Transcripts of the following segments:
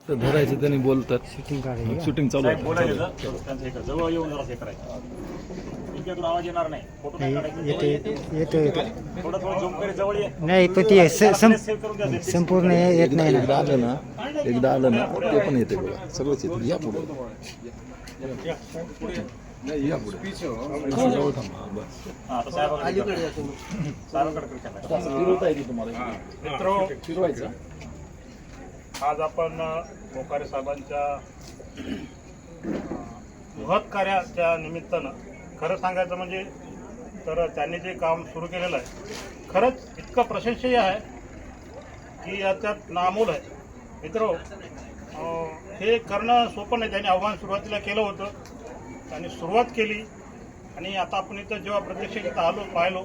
तर धरायचं त्यांनी बोलतात शूटिंग चालू आहे. जवळ येऊन जरा हे करायचं. इकडून आवाज येणार नाही. फोटो नाही काढायचे. येतो थोडं थोडं झूम करे जवळ ये. नाही पण ते सेव्ह करून द्या. संपूर्ण येत नाही ना. एकदा आलं ना ते पण येते बघा सगळंच येते. या पुढे या पुढे जवळ थांबा बस. आता साहेबांकडे फिरवता येते तुम्हाला. मित्रो, फिरवायचं. आज आपण मोकारे साहेबांच्या महत् कार्याच्या निमित्तानं खरं सांगायचं म्हणजे तर त्यांनी जे काम सुरू केलेलं आहे खरंच इतकं प्रशंसनीय आहे की याच्यात नामोल आहे. मित्रो, हे करणं सोपं नाही. त्यांनी आव्हान सुरुवातीला केलं होतं, त्यांनी सुरुवात केली आणि आता आपण इथं जेव्हा प्रत्यक्ष इथं आलो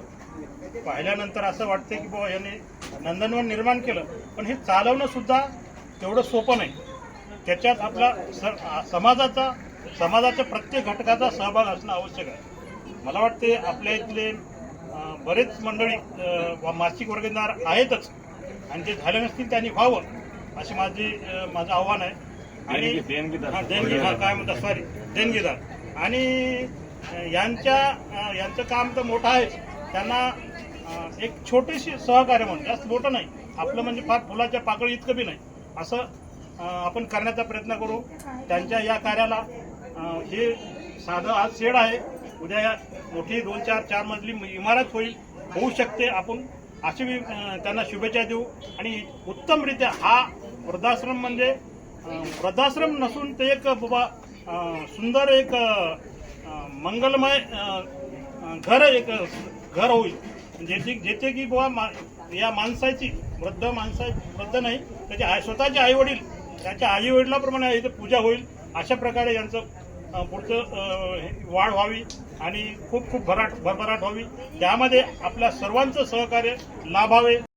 पाहिल्यानंतर असं वाटतं की बाबा यांनी नंदनवन निर्माण केलं, पण हे चालवणं सुद्धा तेवढं सोपं नाही. त्याच्यात आपला समाजाच्या प्रत्येक घटकाचा सहभाग असणं आवश्यक आहे. मला वाटते आपल्या इथले बरेच मंडळी मासिक वर्गणीदार आहेतच आणि जे झाले नसतील त्यांनी व्हावं अशी माझं आव्हान आहे. आणि देणगीदार आणि यांचं काम तर मोठं आहे. त्यांना एक छोटीशी सहकार्य म्हणून, जास्त मोठं नाही, आपलं म्हणजे फार फुलाच्या पाकळी इतकं बी नाही, असं आपण करण्याचा प्रयत्न करू. त्यांच्या या कार्याला हे साधं आज शेड आहे, उद्या या मोठी 2-4 मजली इमारत होऊ शकते. आपण अशी त्यांना शुभेच्छा देऊ. आणि उत्तमरित्या हा वृद्धाश्रम म्हणजे वृद्धाश्रम नसून ते एक बाबा सुंदर एक मंगलमय घर होईल, जेथे की बाबा या माणसाची वृद्ध नाही, त्याचे स्वतःचे आईवडील त्याच्या आईवडिलाप्रमाणे इथे पूजा होईल. अशा प्रकारे यांचं पुढचं वाढ व्हावी आणि खूप भरभराट व्हावी. त्यामध्ये आपल्या सर्वांचं सहकार्य लाभावे.